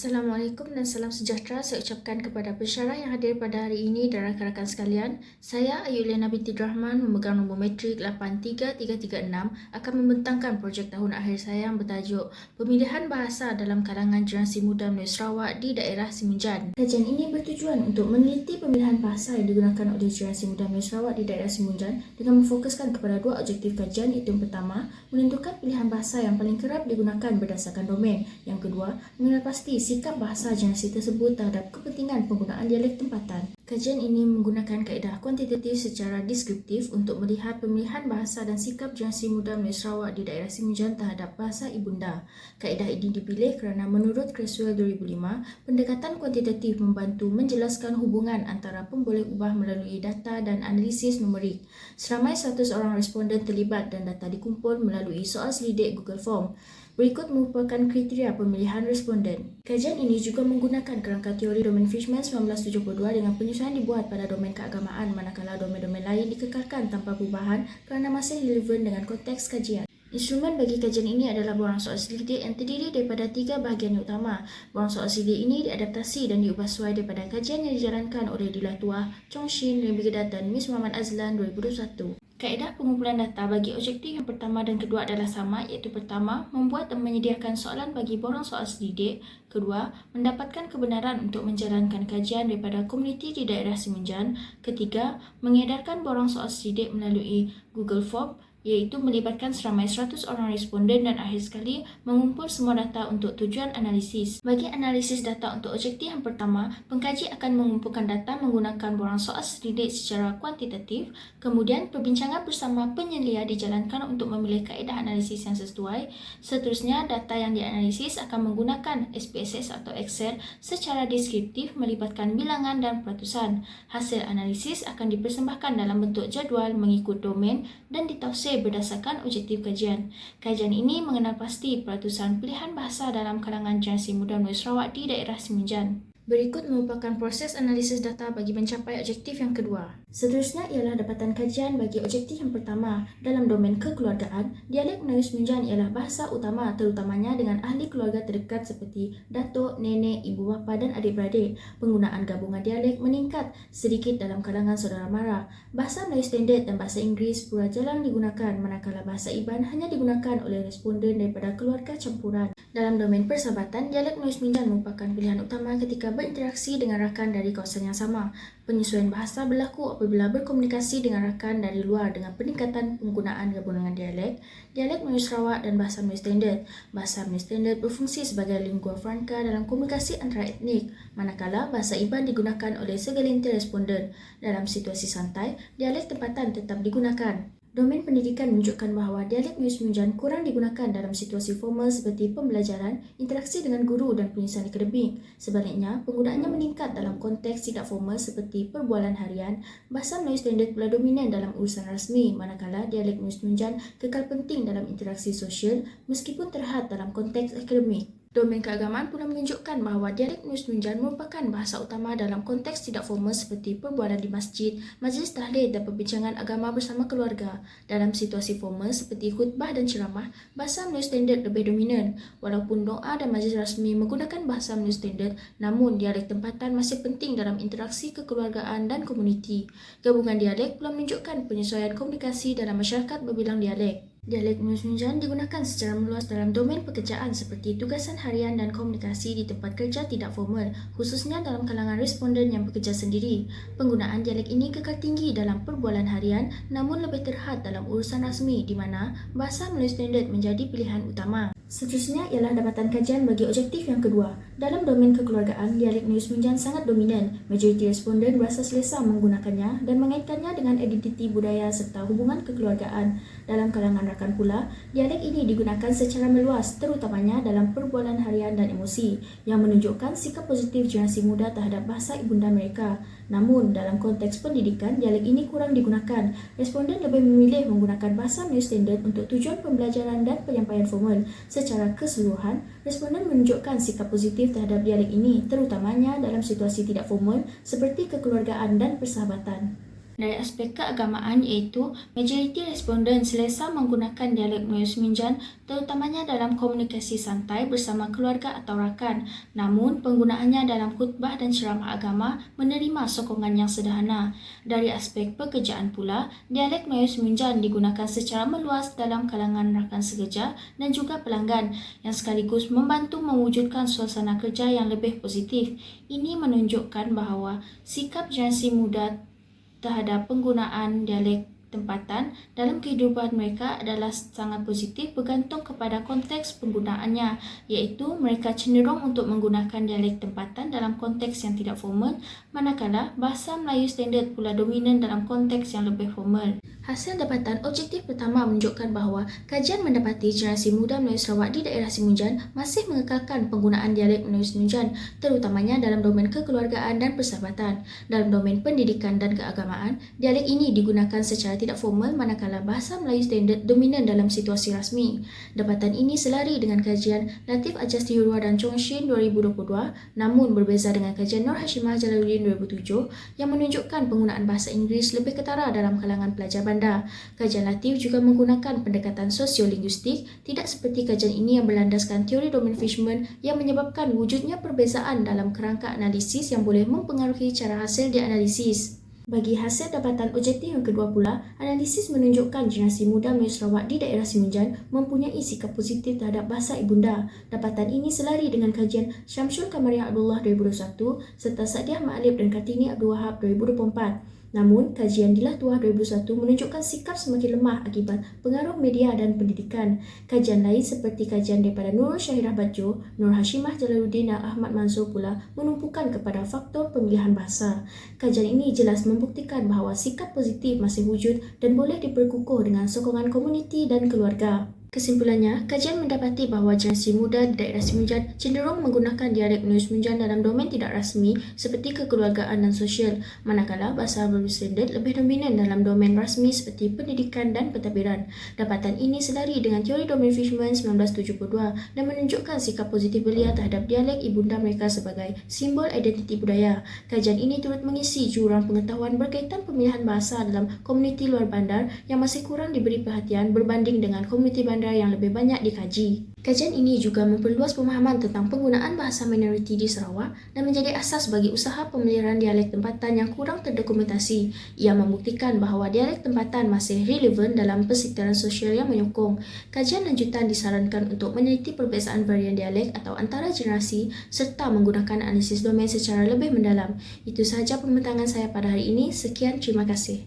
Assalamualaikum dan salam sejahtera saya ucapkan kepada pensyarah yang hadir pada hari ini dan rakan-rakan sekalian. Saya Ayu Liana binti Rahman memegang nombor matrik 83336 akan membentangkan projek tahun akhir saya yang bertajuk Pemilihan Bahasa dalam kalangan generasi muda Melayu Sarawak di daerah Simunjan. Kajian ini bertujuan untuk meneliti pemilihan bahasa yang digunakan oleh generasi muda Melayu Sarawak di daerah Simunjan dengan memfokuskan kepada dua objektif kajian, iaitu yang pertama, menentukan pilihan bahasa yang paling kerap digunakan berdasarkan domain. Yang kedua, mengenal pasti sikap bahasa generasi tersebut terhadap kepentingan penggunaan dialek tempatan. Kajian ini menggunakan kaedah kuantitatif secara deskriptif untuk melihat pemilihan bahasa dan sikap generasi muda Melayu Sarawak di daerah Simunjan terhadap bahasa ibunda. Kaedah ini dipilih kerana menurut Creswell 2005, pendekatan kuantitatif membantu menjelaskan hubungan antara pemboleh ubah melalui data dan analisis numerik. Seramai 100 orang responden terlibat dan data dikumpul melalui soal selidik Google Form. Berikut merupakan kriteria pemilihan responden. Kajian ini juga menggunakan kerangka teori domain Fishman 1972 dengan penyesuaian dibuat pada domain keagamaan, manakala domain-domain lain dikekalkan tanpa perubahan kerana masih relevan dengan konteks kajian. Instrumen bagi kajian ini adalah borang soal selidik yang terdiri daripada 3 bahagian utama. Borang soal selidik ini diadaptasi dan diubah sesuai daripada kajian yang dijalankan oleh Dila Tuah, Chong Shin, Remy Gedat dan Miss Muhammad Azlan 2021. Kaedah pengumpulan data bagi objektif yang pertama dan kedua adalah sama, iaitu pertama, membuat dan menyediakan soalan bagi borang soal selidik. Kedua, mendapatkan kebenaran untuk menjalankan kajian daripada komuniti di daerah Simunjan. Ketiga, mengedarkan borang soal selidik melalui Google Form, iaitu melibatkan seramai 100 orang responden dan akhir sekali mengumpul semua data untuk tujuan analisis. Bagi analisis data untuk objektif yang pertama, pengkaji akan mengumpulkan data menggunakan borang soal selidik secara kuantitatif, kemudian perbincangan bersama penyelia dijalankan untuk memilih kaedah analisis yang sesuai. Seterusnya, data yang dianalisis akan menggunakan SPSS atau Excel secara deskriptif melibatkan bilangan dan peratusan. Hasil analisis akan dipersembahkan dalam bentuk jadual mengikut domain dan ditafsir berdasarkan objektif kajian. Kajian ini mengenal pasti peratusan pilihan bahasa dalam kalangan generasi muda Melayu Sarawak di daerah Simunjan. Berikut merupakan proses analisis data bagi mencapai objektif yang kedua. Seterusnya ialah dapatan kajian bagi objektif yang pertama. Dalam domain kekeluargaan, dialek Melayu Simunjan ialah bahasa utama, terutamanya dengan ahli keluarga terdekat seperti datuk, nenek, ibu bapa dan adik-beradik. Penggunaan gabungan dialek meningkat sedikit dalam kalangan saudara mara. Bahasa Melayu Standard dan bahasa Inggeris pula jarang digunakan, manakala bahasa Iban hanya digunakan oleh responden daripada keluarga campuran. Dalam domain persahabatan, dialek Melayu Simunjan merupakan pilihan utama ketika berinteraksi dengan rakan dari kawasan yang sama. Penyesuaian bahasa berlaku apabila berkomunikasi dengan rakan dari luar dengan peningkatan penggunaan gabungan dialek, dialek Melayu Sarawak dan bahasa Melayu Standard. Bahasa Melayu Standard berfungsi sebagai lingua franca dalam komunikasi antara etnik, manakala bahasa Iban digunakan oleh segelintir responden. Dalam situasi santai, dialek tempatan tetap digunakan. Domain pendidikan menunjukkan bahawa dialek Melayu Simunjan kurang digunakan dalam situasi formal seperti pembelajaran, interaksi dengan guru dan penyelesaian akademik. Sebaliknya, penggunaannya meningkat dalam konteks tidak formal seperti perbualan harian. Bahasa Melayu Standard pula dominan dalam urusan rasmi, manakala dialek Melayu Simunjan kekal penting dalam interaksi sosial meskipun terhad dalam konteks akademik. Domain keagamaan pula menunjukkan bahawa dialek Melayu Simunjan merupakan bahasa utama dalam konteks tidak formal seperti perbualan di masjid, majlis tahlil dan perbincangan agama bersama keluarga. Dalam situasi formal seperti khutbah dan ceramah, bahasa Melayu Standard lebih dominan. Walaupun doa dan majlis rasmi menggunakan bahasa Melayu Standard, namun dialek tempatan masih penting dalam interaksi kekeluargaan dan komuniti. Gabungan dialek pula menunjukkan penyesuaian komunikasi dalam masyarakat berbilang dialek. Dialek Melayu Simunjan digunakan secara meluas dalam domain pekerjaan seperti tugasan harian dan komunikasi di tempat kerja tidak formal, khususnya dalam kalangan responden yang bekerja sendiri. Penggunaan dialek ini kekal tinggi dalam perbualan harian namun lebih terhad dalam urusan rasmi di mana bahasa Melayu Standard menjadi pilihan utama. Seterusnya ialah dapatan kajian bagi objektif yang kedua. Dalam domain kekeluargaan, dialek Melayu Simunjan sangat dominan. Majoriti responden berasa selesa menggunakannya dan mengaitkannya dengan identiti budaya serta hubungan kekeluargaan. Dalam kalangan rakan pula, dialek ini digunakan secara meluas, terutamanya dalam perbualan harian dan emosi, yang menunjukkan sikap positif generasi muda terhadap bahasa ibunda mereka. Namun, dalam konteks pendidikan, dialek ini kurang digunakan. Responden lebih memilih menggunakan bahasa Melayu Standard untuk tujuan pembelajaran dan penyampaian formal. Secara keseluruhan, responden menunjukkan sikap positif terhadap dialek ini, terutamanya dalam situasi tidak formal seperti kekeluargaan dan persahabatan. Dari aspek keagamaan iaitu majoriti responden selesa menggunakan dialek Melayu Semenanjung terutamanya dalam komunikasi santai bersama keluarga atau rakan. Namun, penggunaannya dalam khutbah dan ceramah agama menerima sokongan yang sederhana. Dari aspek pekerjaan pula, dialek Melayu Semenanjung digunakan secara meluas dalam kalangan rakan sekerja dan juga pelanggan yang sekaligus membantu mewujudkan suasana kerja yang lebih positif. Ini menunjukkan bahawa sikap generasi muda terhadap penggunaan dialek tempatan dalam kehidupan mereka adalah sangat positif bergantung kepada konteks penggunaannya, iaitu mereka cenderung untuk menggunakan dialek tempatan dalam konteks yang tidak formal, manakala bahasa Melayu standard pula dominan dalam konteks yang lebih formal. Hasil dapatan objektif pertama menunjukkan bahawa kajian mendapati generasi muda Melayu Sarawak di daerah Semenanjung masih mengekalkan penggunaan dialek Melayu Semenanjung terutamanya dalam domen kekeluargaan dan persahabatan. Dalam domen pendidikan dan keagamaan, dialek ini digunakan secara tidak formal manakala bahasa Melayu standard dominan dalam situasi rasmi. Dapatan ini selari dengan kajian Latif Ajasti Hurwa dan Chong Shin 2022, namun berbeza dengan kajian Nur Hashimah Jalaluddin 2007 yang menunjukkan penggunaan bahasa Inggeris lebih ketara dalam kalangan pelajar bandar. Kajian Latif juga menggunakan pendekatan sosiolinguistik, tidak seperti kajian ini yang berlandaskan teori domain Fishman yang menyebabkan wujudnya perbezaan dalam kerangka analisis yang boleh mempengaruhi cara hasil dianalisis. Bagi hasil dapatan objektif yang kedua pula, analisis menunjukkan generasi muda Melayu Sarawak di daerah Semenanjung mempunyai sikap positif terhadap bahasa ibunda. Dapatan ini selari dengan kajian Syamsul Kamariah Abdullah 2021 serta Sadiah Ma'alib dan Kartini Abdul Wahab 2024. Namun, kajian Dilah Tuah 2021 menunjukkan sikap semakin lemah akibat pengaruh media dan pendidikan. Kajian lain seperti kajian daripada Nurul Syahirah Badjo, Nur Hashimah Jalaluddin dan Ahmad Mansur pula menumpukan kepada faktor pemilihan bahasa. Kajian ini jelas membuktikan bahawa sikap positif masih wujud dan boleh diperkukuh dengan sokongan komuniti dan keluarga. Kesimpulannya, kajian mendapati bahawa generasi muda di daerah Semenanjung cenderung menggunakan dialek Melayu Semenanjung dalam domen tidak rasmi seperti kekeluargaan dan sosial, manakala bahasa Melayu standard lebih dominan dalam domen rasmi seperti pendidikan dan pentadbiran. Dapatan ini selari dengan teori domain Fishman 1972 dan menunjukkan sikap positif belia terhadap dialek ibunda mereka sebagai simbol identiti budaya. Kajian ini turut mengisi jurang pengetahuan berkaitan pemilihan bahasa dalam komuniti luar bandar yang masih kurang diberi perhatian berbanding dengan komuniti bandar yang lebih banyak dikaji. Kajian ini juga memperluas pemahaman tentang penggunaan bahasa minoriti di Sarawak dan menjadi asas bagi usaha pemeliharaan dialek tempatan yang kurang terdokumentasi. Ia membuktikan bahawa dialek tempatan masih relevan dalam persekitaran sosial yang menyokong. Kajian lanjutan disarankan untuk meneliti perbezaan varian dialek atau antara generasi serta menggunakan analisis domain secara lebih mendalam. Itu sahaja pembentangan saya pada hari ini. Sekian, terima kasih.